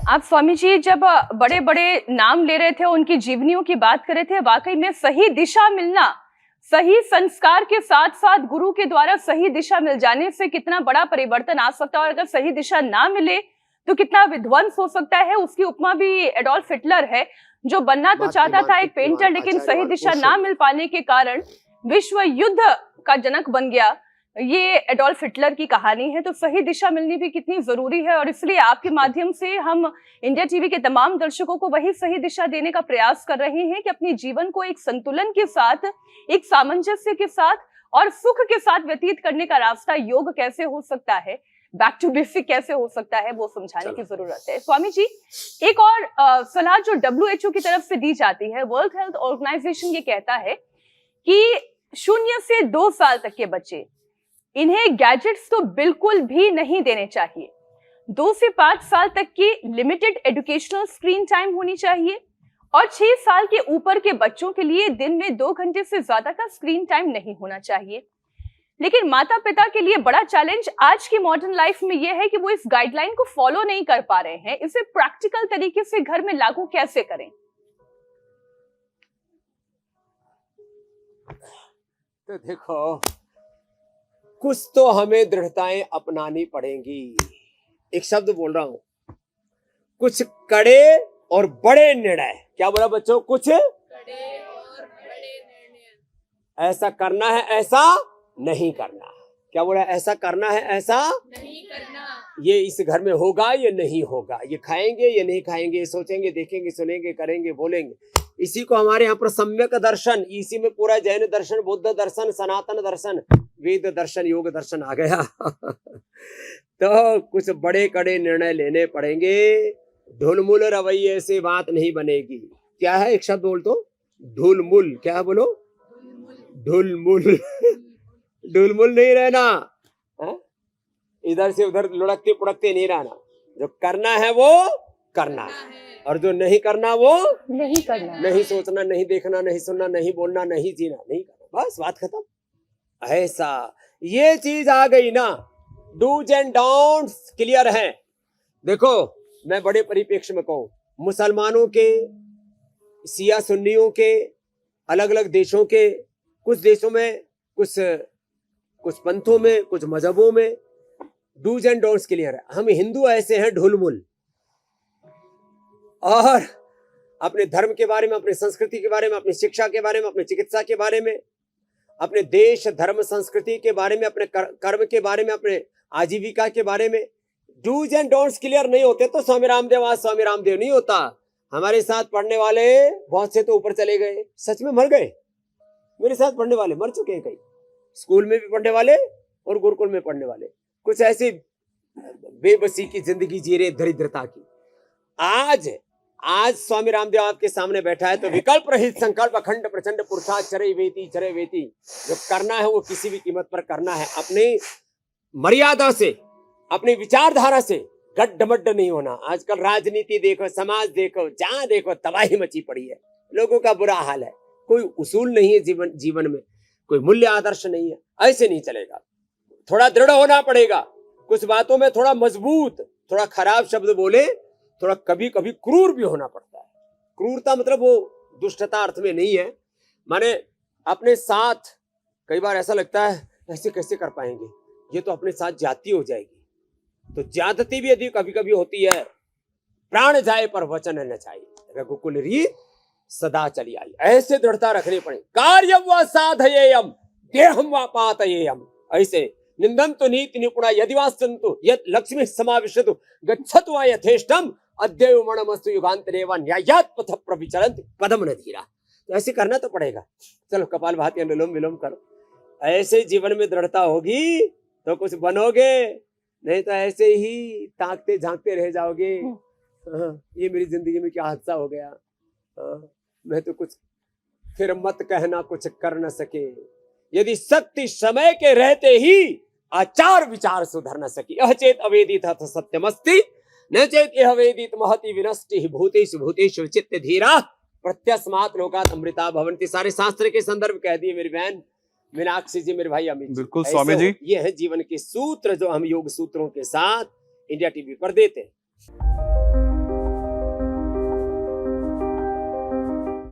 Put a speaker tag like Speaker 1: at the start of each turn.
Speaker 1: आप स्वामी जी जब बड़े बड़े नाम ले रहे थे, उनकी जीवनियों की बात कर रहे थे, वाकई में सही दिशा मिलना, सही संस्कार के साथ साथ गुरु के द्वारा सही दिशा मिल जाने से कितना बड़ा परिवर्तन आ सकता है, और अगर सही दिशा ना मिले तो कितना विध्वंस हो सकता है। उसकी उपमा भी एडोल्फ हिटलर है, जो बनना तो चाहता था एक पेंटर, लेकिन सही दिशा ना मिल पाने के कारण विश्व युद्ध का जनक बन गया। ये एडोल्फ हिटलर की कहानी है। तो सही दिशा मिलनी भी कितनी जरूरी है, और इसलिए आपके माध्यम से हम इंडिया टीवी के तमाम दर्शकों को वही सही दिशा देने का प्रयास कर रहे हैं कि अपने जीवन को एक संतुलन के साथ, एक सामंजस्य के साथ और सुख के साथ व्यतीत करने का रास्ता योग कैसे हो सकता है, बैक टू बेसिक कैसे हो सकता है, वो समझाने की जरूरत है। स्वामी जी, एक और सलाह जो WHO की तरफ से दी जाती है, वर्ल्ड हेल्थ ऑर्गेनाइजेशन ये कहता है कि 0 से 2 साल तक के बच्चे, इन्हें गैजेट्स तो बिल्कुल भी नहीं देने चाहिए। 2 से 5 साल तक की लिमिटेड एजुकेशनल स्क्रीन टाइम होनी चाहिए, और 6 साल के ऊपर के बच्चों के लिए दिन में 2 घंटे से ज्यादा का स्क्रीन टाइम नहीं होना चाहिए। लेकिन माता पिता के लिए बड़ा चैलेंज आज की मॉडर्न लाइफ में यह है कि वो इस गाइडलाइन को फॉलो नहीं कर पा रहे हैं। इसे प्रैक्टिकल तरीके से घर में लागू कैसे करें?
Speaker 2: तो देखो, कुछ तो हमें दृढ़ताएं अपनानी पड़ेंगी। एक शब्द बोल रहा हूं, कुछ कड़े और बड़े निर्णय। क्या बोला बच्चों? कुछ कड़े और बड़े निर्णय। ऐसा करना है, ऐसा नहीं करना। क्या बोला? ऐसा करना है, ऐसा नहीं करना। ये इस घर में होगा, ये नहीं होगा, ये खाएंगे, ये नहीं खाएंगे, ये सोचेंगे, देखेंगे, सुनेंगे, करेंगे, बोलेंगे। इसी को हमारे यहाँ पर सम्यक दर्शन, इसी में पूरा जैन दर्शन, बुद्ध दर्शन, सनातन दर्शन, वेद दर्शन, योग दर्शन आ गया। तो कुछ बड़े कड़े निर्णय लेने पड़ेंगे। ढुलमुल रवैये से बात नहीं बनेगी। क्या है? एक शब्द बोल तो, ढुलमुल। क्या बोलो? ढुलमुल। ढुलमुल नहीं रहना, इधर से उधर लुढ़कते पुढ़कते नहीं रहना। जो करना है वो करना है, और जो नहीं करना वो
Speaker 1: नहीं करना।
Speaker 2: नहीं सोचना, नहीं देखना, नहीं सुनना, नहीं बोलना, नहीं जीना, नहीं करना। बस बात खत्म। ऐसा ये चीज आ गई ना, डूज एंड डोंट्स क्लियर है। देखो, मैं बड़े परिप्रेक्ष्य में कहूं, मुसलमानों के, शिया सुन्नियों के, अलग अलग देशों के, कुछ देशों में, कुछ पंथों में, कुछ मजहबों में डूज एंड डोंट्स क्लियर है। हम हिंदू ऐसे हैं ढुलमुल, और अपने धर्म के बारे में, अपनी संस्कृति के बारे में, अपनी शिक्षा के बारे में, अपनी चिकित्सा के बारे में, अपने देश धर्म संस्कृति के बारे में, अपने कर्म के बारे में, अपने आजीविका के बारे में डूज एंड डोंट्स क्लियर नहीं होते तो स्वामी रामदेव आज स्वामी रामदेव नहीं होता। हमारे साथ पढ़ने वाले बहुत से तो ऊपर चले गए, सच में मर गए। मेरे साथ पढ़ने वाले मर चुके हैं, कई स्कूल में भी पढ़ने वाले और गुरुकुल में पढ़ने वाले। कुछ ऐसी बेबसी की जिंदगी जी रहे, दरिद्रता की। आज स्वामी रामदेव आपके सामने बैठा है तो विकल्प रहित संकल्प अखंड प्रचंड पुरुषार्थ चरे वेती। जो करना है वो किसी भी कीमत पर करना है, अपनी मर्यादा से, अपनी विचारधारा से गड्ढमड्ढ नहीं होना। आजकल राजनीति देखो, समाज देखो, जहां देखो तबाही मची पड़ी है, लोगों का बुरा हाल है। कोई उसूल नहीं है जीवन में, कोई मूल्य आदर्श नहीं है। ऐसे नहीं चलेगा, थोड़ा दृढ़ होना पड़ेगा। कुछ बातों में थोड़ा मजबूत, थोड़ा खराब शब्द बोले, थोड़ा कभी कभी क्रूर भी होना पड़ता है। क्रूरता मतलब वो दुष्टता अर्थ में नहीं है, माने अपने साथ कई बार ऐसा लगता है ऐसे कैसे कर पाएंगे, ये तो अपने साथ जाती हो जाएगी। तो ज्यादती भी यदि कभी कभी होती है। प्राण जाए पर वचन न चाहिए, रघुकुल रीत सदा चली आई। ऐसे दृढ़ता रखनी पड़े। कार्यम व साधयेयम देहम व पातयेयम। ऐसे निंदन्तु नीति निपुणा यदि वा सन्तु यत् लक्ष्मी समाविशतु गच्छतु वा यथेष्टम अद्यैव मणमस्तु युगान्तरे वा न्यायात् पथ प्रविचरन्ति पदम न धीरा। तो ऐसे करना तो पड़ेगा। चलो कपालभाति अनुलोम विलोम करो, ऐसे जीवन में दृढ़ता होगी तो कुछ बनोगे, नहीं तो ऐसे ही ताकते झांकते रह जाओगे। ये मेरी जिंदगी में क्या हादसा हो गया, मैं तो कुछ, फिर मत कहना कुछ कर न सके। यदि शक्ति समय के रहते ही आचार विचार सुधर न सके। यह चेत अवेदित अथ सत्यमस्ति न चेत यह वेदित महति विनष्टि भूतेषु भूतेषु चित्त धीरा प्रत्यस्मात् लोकात् अमृता भवन्ति। सारे शास्त्र के संदर्भ कह दिए मेरी बहन मीनाक्षी जी, मेरे भाई अमित।
Speaker 3: बिल्कुल स्वामी जी,
Speaker 2: ये है जीवन के सूत्र जो हम योग सूत्रों के साथ इंडिया टीवी पर देते हैं।